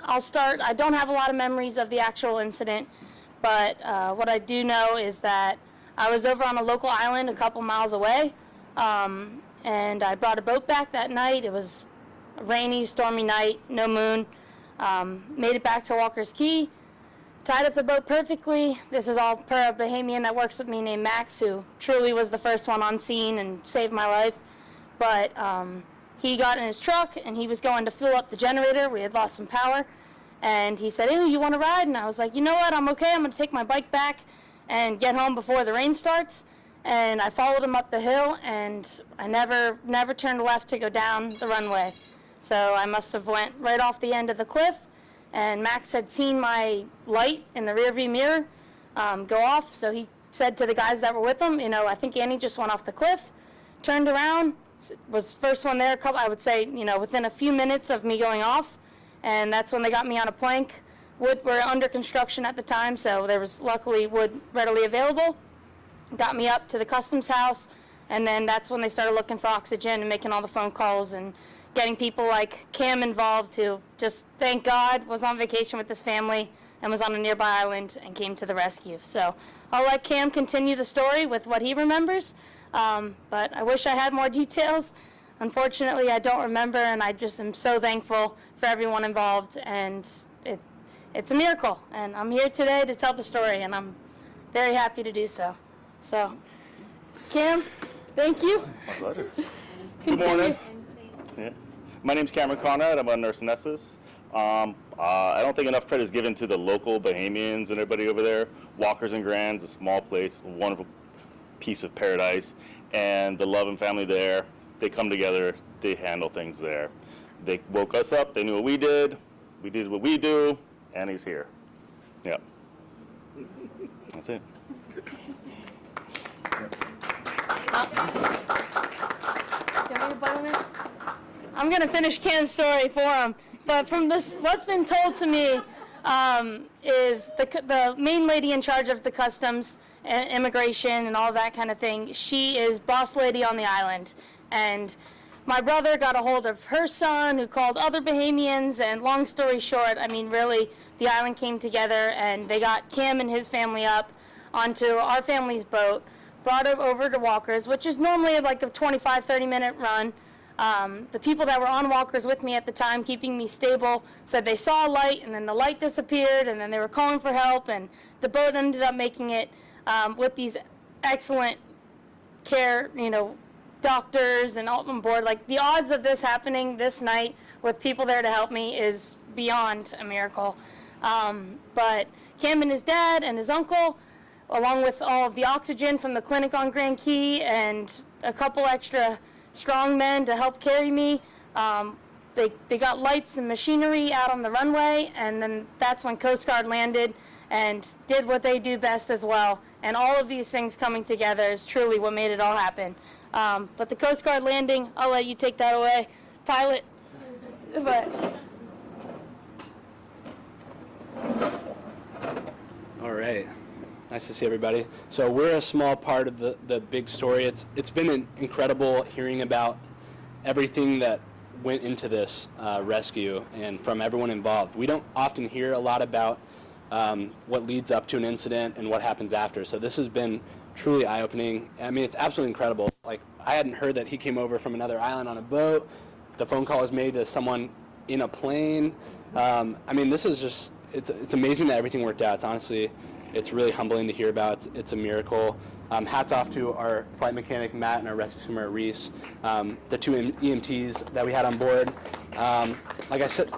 I'll start. I don't have a lot of memories of the actual incident, but what I do know is that I was over on a local island a couple miles away, and I brought a boat back that night. It was a rainy, stormy night, no moon. Made it back to Walker's Key, tied up the boat perfectly. This is all per a Bahamian that works with me named Max, who truly was the first one on scene and saved my life. But he got in his truck and he was going to fill up the generator. We had lost some power. And he said, "Ew, you want to ride?" And I was like, "You know what, I'm okay. I'm going to take my bike back and get home before the rain starts." And I followed him up the hill, and I never turned left to go down the runway. So I must have went right off the end of the cliff. And Max had seen my light in the rearview mirror go off. So he said to the guys that were with him, "I think Annie just went off the cliff." Turned around, was first one there, I would say, within a few minutes of me going off. And that's when they got me on a plank. Wood were under construction at the time, so there was luckily wood readily available. Got me up to the customs house, and then that's when they started looking for oxygen and making all the phone calls and getting people like Cam involved, who just, thank God, was on vacation with his family and was on a nearby island and came to the rescue. So I'll let Cam continue the story with what he remembers, but I wish I had more details. Unfortunately, I don't remember, and I just am so thankful for everyone involved, and it's a miracle. And I'm here today to tell the story, and I'm very happy to do so. So, Cam, thank you. My pleasure. Good morning. Yeah. My name's Cameron Conrad. I'm a nurse anesthetist. I don't think enough credit is given to the local Bahamians and everybody over there. Walkers and Grands, a small place, a wonderful piece of paradise, and the love and family there. They come together, they handle things there. They woke us up, they knew what we did what we do, and he's here. Yep. That's it. I'm going to finish Cam's story for him, but from this, what's been told to me is the main lady in charge of the customs and immigration and all that kind of thing. She is boss lady on the island. And my brother got a hold of her son, who called other Bahamians, and long story short, really, the island came together, and they got Cam and his family up onto our family's boat, brought him over to Walker's, which is normally like a 25, 30-minute run. The people that were on Walker's with me at the time, keeping me stable, said they saw a light, and then the light disappeared, and then they were calling for help, and the boat ended up making it with these excellent care, doctors and all on board. Like, the odds of this happening this night with people there to help me is beyond a miracle. But Cam and his dad and his uncle, along with all of the oxygen from the clinic on Grand Key and a couple extra strong men to help carry me, they got lights and machinery out on the runway, and then that's when Coast Guard landed and did what they do best as well. And all of these things coming together is truly what made it all happen. But the Coast Guard landing, I'll let you take that away, pilot. But All right. Nice to see everybody. So we're a small part of the big story. It's been incredible hearing about everything that went into this rescue and from everyone involved. We don't often hear a lot about what leads up to an incident and what happens after. So this has been truly eye-opening. It's absolutely incredible. Like, I hadn't heard that he came over from another island on a boat. The phone call was made to someone in a plane. This is just, it's amazing that everything worked out. It's really humbling to hear about. It's a miracle. Hats off to our flight mechanic, Matt, and our rescue swimmer, Reese, the two EMTs that we had on board. Like I said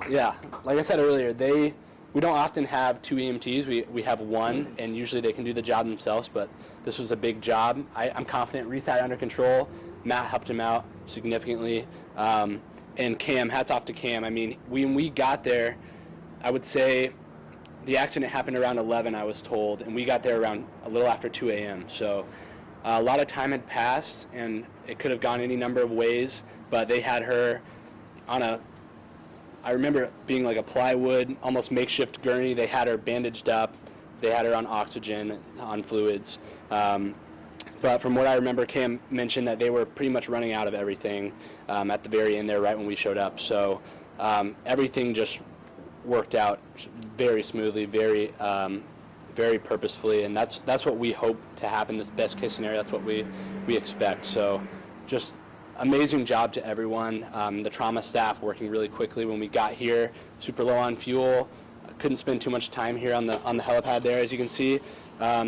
earlier, we don't often have two EMTs. We have one, and usually they can do the job themselves, but this was a big job. I'm confident Reese had it under control. Matt helped him out significantly. And Cam, hats off to Cam. When we got there, I would say the accident happened around 11, I was told, and we got there around a little after 2 a.m. So a lot of time had passed, and it could have gone any number of ways, but they had her on I remember it being like a plywood, almost makeshift gurney. They had her bandaged up. They had her on oxygen, on fluids. But from what I remember, Cam mentioned that they were pretty much running out of everything at the very end there, right when we showed up. So everything just worked out very smoothly, very purposefully, and that's what we hope to happen. This best case scenario, that's what we expect. So, just amazing job to everyone. The trauma staff working really quickly when we got here. Super low on fuel. Couldn't spend too much time here on the helipad there, as you can see.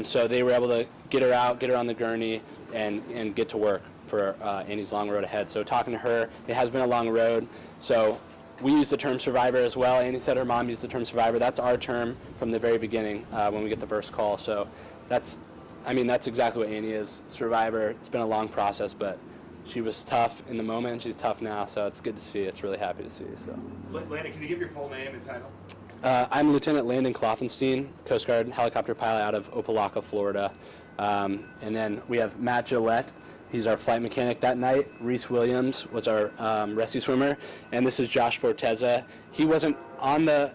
So they were able to get her out, get her on the gurney, and get to work for Annie's long road ahead. So talking to her, it has been a long road. So we use the term survivor as well. Annie said her mom used the term survivor. That's our term from the very beginning when we get the first call. So that's exactly what Annie is, survivor. It's been a long process, but she was tough in the moment. She's tough now, so it's good to see. It's really happy to see. So, Landon, can you give your full name and title? I'm Lieutenant Landon Klopfenstein, Coast Guard helicopter pilot out of Opelika, Florida. And then we have Matt Gillette. He's our flight mechanic that night. Reese Williams was our rescue swimmer. And this is Josh Forteza. He wasn't on the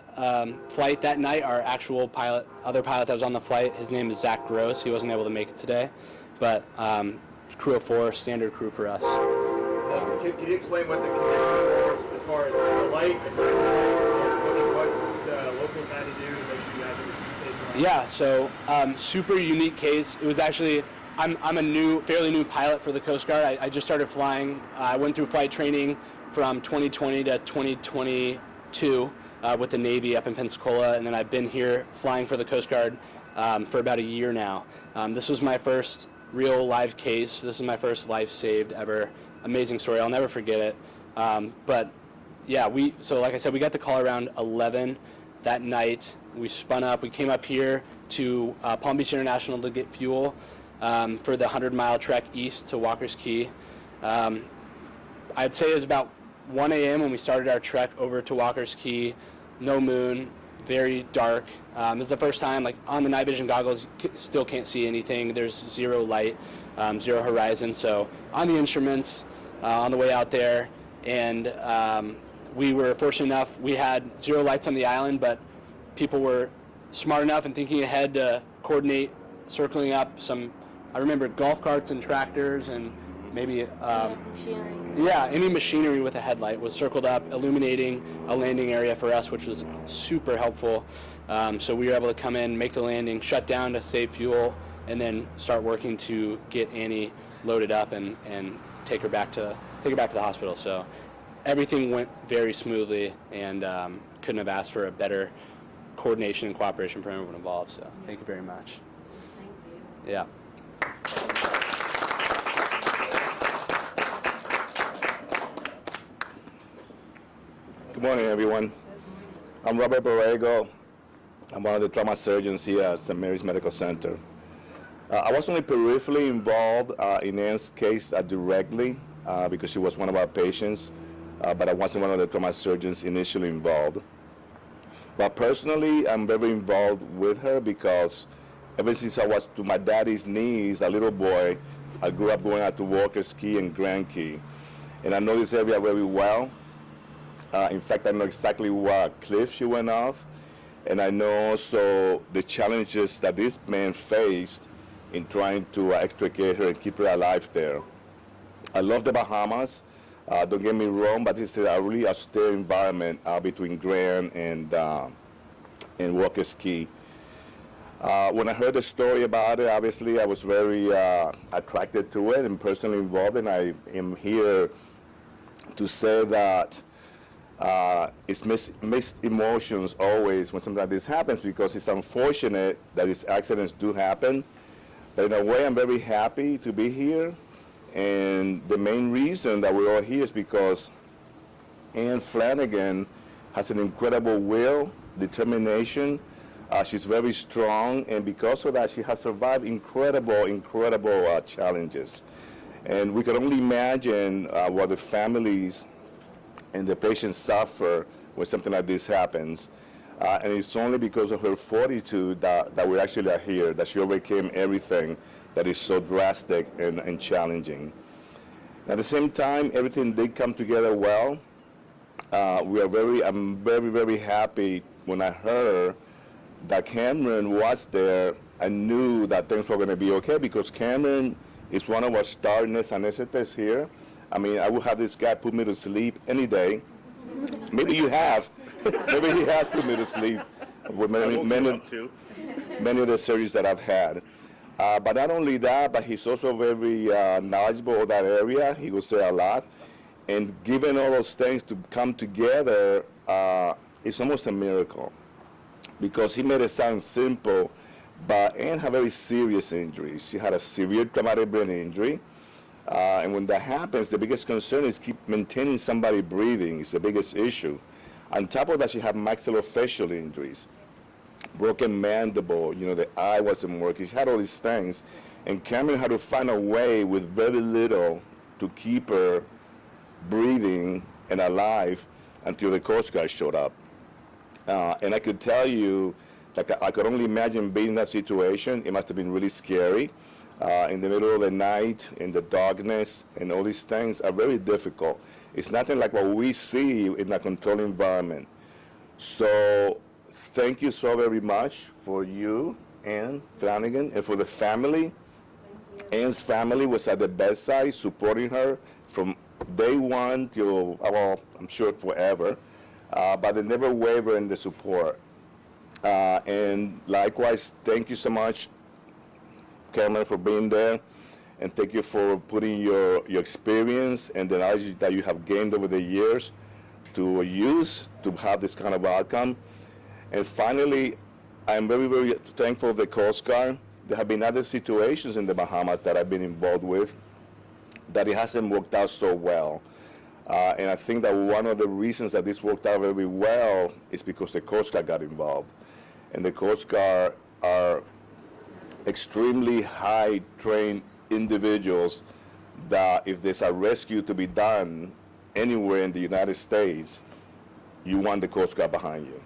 flight that night. Our actual pilot, other pilot that was on the flight, his name is Zach Gross. He wasn't able to make it today. But crew of 4, standard crew for us. Can you explain what the conditions were as far as the light and what the locals had to do to make sure you guys were safe? Yeah, so super unique case. It was actually, I'm a fairly new pilot for the Coast Guard. I just started flying. I went through flight training from 2020 to 2022 with the Navy up in Pensacola, and then I've been here flying for the Coast Guard for about a year now. This was my first real live case. This is my first life saved ever. Amazing story. I'll never forget it. But yeah, so like I said, we got the call around 11 that night. We spun up. We came up here to Palm Beach International to get fuel for the 100-mile trek east to Walker's Key. I'd say it was about 1 a.m. when we started our trek over to Walker's Key. No moon, very dark. This is the first time, like on the night vision goggles, you still can't see anything. There's zero light, zero horizon. So on the instruments, on the way out there, and we were fortunate enough, we had zero lights on the island, but people were smart enough and thinking ahead to coordinate circling up some, I remember golf carts and tractors and maybe Machinery. yeah, any machinery with a headlight was circled up, illuminating a landing area for us, which was super helpful. So we were able to come in, make the landing, shut down to save fuel, and then start working to get Annie loaded up and take her back to the hospital. So everything went very smoothly, and couldn't have asked for a better coordination and cooperation from everyone involved. So thank you very much. Thank you. Yeah. Good morning, everyone. I'm Robert Borrego. I'm one of the trauma surgeons here at St. Mary's Medical Center. I was only peripherally involved in Anne's case directly because she was one of our patients, but I wasn't one of the trauma surgeons initially involved. But personally, I'm very involved with her because ever since I was to my daddy's knees, a little boy, I grew up going out to Walker's Key and Grand Key. And I know this area very well. In fact, I know exactly what cliff she went off, and I know also the challenges that this man faced in trying to extricate her and keep her alive there. I love the Bahamas, don't get me wrong, but it's a really austere environment between Grand and Walker's Key. When I heard the story about it, obviously I was very attracted to it and personally involved, and I am here to say that it's mixed emotions always when something like this happens, because it's unfortunate that these accidents do happen. But in a way, I'm very happy to be here. And the main reason that we're all here is because Anne Flanigan has an incredible will, determination. She's very strong, and because of that, she has survived incredible challenges. And we can only imagine what the families and the patients suffer when something like this happens. And it's only because of her fortitude that we actually are here, that she overcame everything that is so drastic and challenging. At the same time, everything did come together well. I'm very happy when I heard that Cameron was there. I knew that things were going to be okay, because Cameron is one of our star anesthetists here. I mean, I would have this guy put me to sleep any day. Maybe you have. Maybe he has put me to sleep with I many, woke you many, up too. many of the surgeries that I've had. But not only that, but he's also very knowledgeable of that area. He will say a lot. And given all those things to come together, it's almost a miracle. Because he made it sound simple, but Anne had very serious injuries. She had a severe traumatic brain injury. And when that happens, the biggest concern is keep maintaining somebody breathing. It's the biggest issue. On top of that, she had maxillofacial injuries, broken mandible, the eye wasn't working. She had all these things. And Cameron had to find a way with very little to keep her breathing and alive until the Coast Guard showed up. And I could tell you, I could only imagine being in that situation. It must have been really scary. In the middle of the night, in the darkness, and all these things are very difficult. It's nothing like what we see in a controlled environment. So thank you so very much for you, Anne Flanigan, and for the family. Anne's family was at the bedside supporting her from day one till, well, I'm sure forever. But they never waver in the support. And likewise, thank you so much, Cameron, for being there. And thank you for putting your experience and the knowledge that you have gained over the years to use to have this kind of outcome. And finally, I'm very, very thankful of the Coast Guard. There have been other situations in the Bahamas that I've been involved with that it hasn't worked out so well. And I think that one of the reasons that this worked out very well is because the Coast Guard got involved. And the Coast Guard are extremely high-trained individuals that if there's a rescue to be done anywhere in the United States, you want the Coast Guard behind you.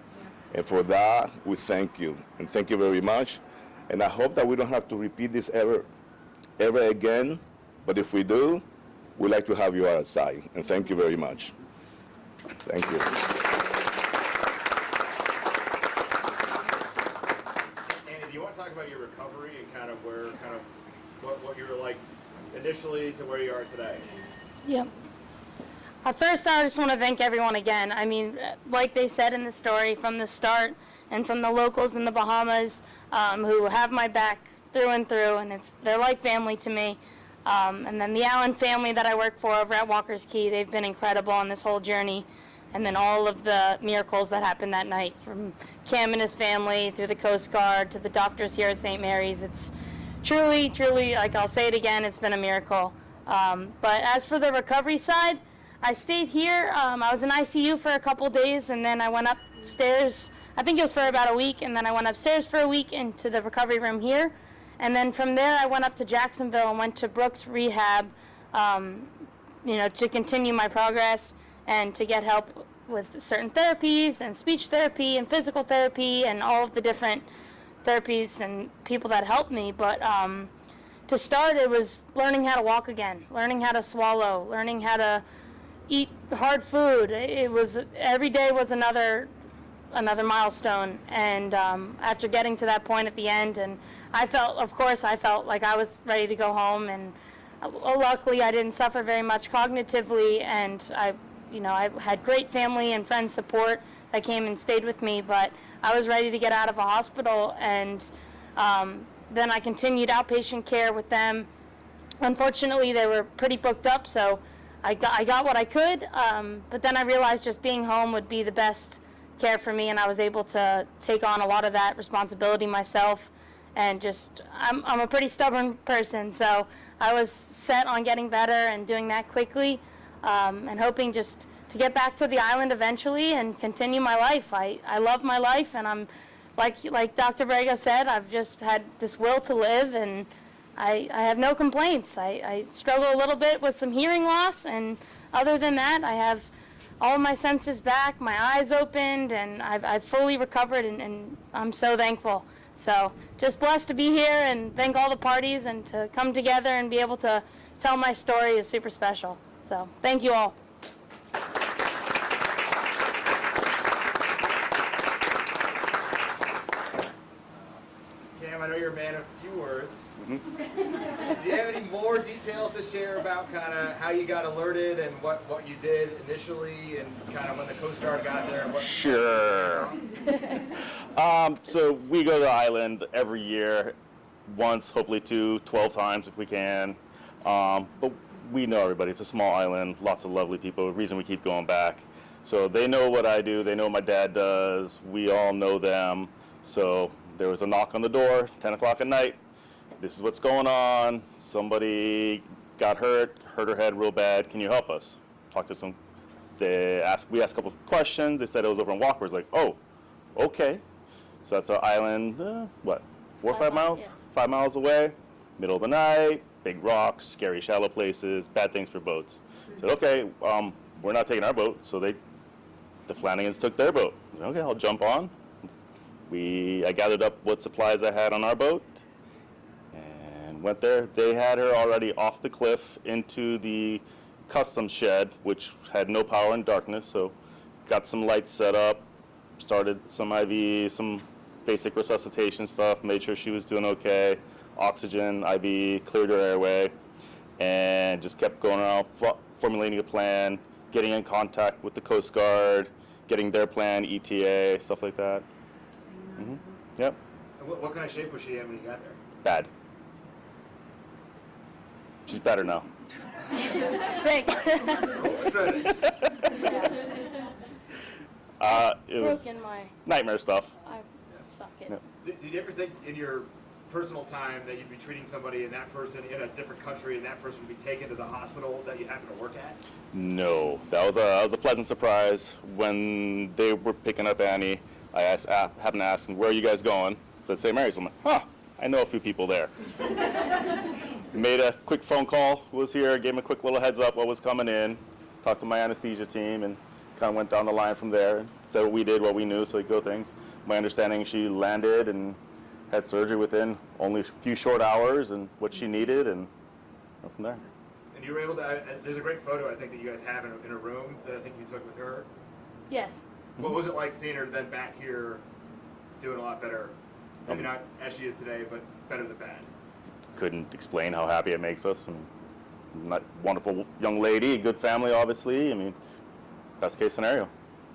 And for that, we thank you. And thank you very much. And I hope that we don't have to repeat this ever again. But if we do, we'd like to have you outside. And thank you very much. Thank you. Andy, do you want to talk about your recovery and kind of what you were like initially to where you are today? Yep. First, I just want to thank everyone again. I mean, like they said in the story from the start and from the locals in the Bahamas who have my back through and through, and they're like family to me. And then the Allen family that I work for over at Walker's Key, they've been incredible on this whole journey. And then all of the miracles that happened that night, from Cam and his family, through the Coast Guard, to the doctors here at St. Mary's. It's truly, truly, like I'll say it again, it's been a miracle. But as for the recovery side, I stayed here. I was in ICU for a couple days, and then I went upstairs. I think it was for about a week, and then I went upstairs for a week into the recovery room here. And then from there, I went up to Jacksonville and went to Brooks Rehab, to continue my progress and to get help with certain therapies and speech therapy and physical therapy and all of the different therapies and people that helped me. But to start, it was learning how to walk again, learning how to swallow, learning how to eat hard food. It was every day was another milestone. And after getting to that point at the end, and I felt like I was ready to go home. And luckily, I didn't suffer very much cognitively, and I had great family and friend support that came and stayed with me. But I was ready to get out of a hospital, and then I continued outpatient care with them. Unfortunately, they were pretty booked up, so I got what I could. But then I realized just being home would be the best care for me, and I was able to take on a lot of that responsibility myself. And I'm a pretty stubborn person, so I was set on getting better and doing that quickly, and hoping just to get back to the island eventually and continue my life. I love my life, and I'm like Dr. Borrego said, I've just had this will to live, and I have no complaints. I struggle a little bit with some hearing loss, and other than that, I have all of my senses back, my eyes opened, and I've fully recovered, and I'm so thankful. So just blessed to be here, and thank all the parties, and to come together and be able to tell my story is super special. So thank you all. Cam, I know you're a man of few words. Do you have any more details to share about kind of how you got alerted and what you did initially and kind of when the Coast Guard got there? And what Sure. So we go to the island every year, once, hopefully two, 12 times if we can. But we know everybody. It's a small island, lots of lovely people. The reason we keep going back. So they know what I do. They know what my dad does. We all know them. So there was a knock on the door, 10 o'clock at night. This is what's going on. Somebody got hurt her head real bad. Can you help us? Talked to some. We asked a couple of questions. They said it was over in Walker. It's like, oh, okay. So that's our island, 4 or 5 miles? Yeah. 5 miles away, middle of the night, big rocks, scary shallow places, bad things for boats. So, okay, we're not taking our boat. So the Flanagans took their boat. Okay, I'll jump on. I gathered up what supplies I had on our boat and went there. They had her already off the cliff into the customs shed, which had no power and darkness. So got some lights set up, started some IV, some basic resuscitation stuff, made sure she was doing okay, oxygen, IV, cleared her airway, and just kept going around formulating a plan, getting in contact with the Coast Guard, getting their plan, ETA, stuff like that. Yep. And what kind of shape was she in when you got there? Bad. She's better now. Thanks. It was Broken my. nightmare stuff. I suck it. Yep. Did you ever think in your personal time that you'd be treating somebody and that person in a different country and that person would be taken to the hospital that you happen to work at? No, that was a pleasant surprise. When they were picking up Annie, I happened to ask them, where are you guys going? I said, St. Mary's. I'm like, huh, I know a few people there. Made a quick phone call, was here, gave him a quick little heads up what was coming in, talked to my anesthesia team, and kind of went down the line from there. Said what we did, what we knew, so we go things. My understanding, she landed and had surgery within only a few short hours and what she needed, and went from there. And you were able to, there's a great photo I think that you guys have in a room that I think you took with her. Yes. What was it like seeing her then back here doing a lot better? Maybe not as she is today, but better than bad. Couldn't explain how happy it makes us. Not wonderful young lady, good family, obviously. I mean, best case scenario.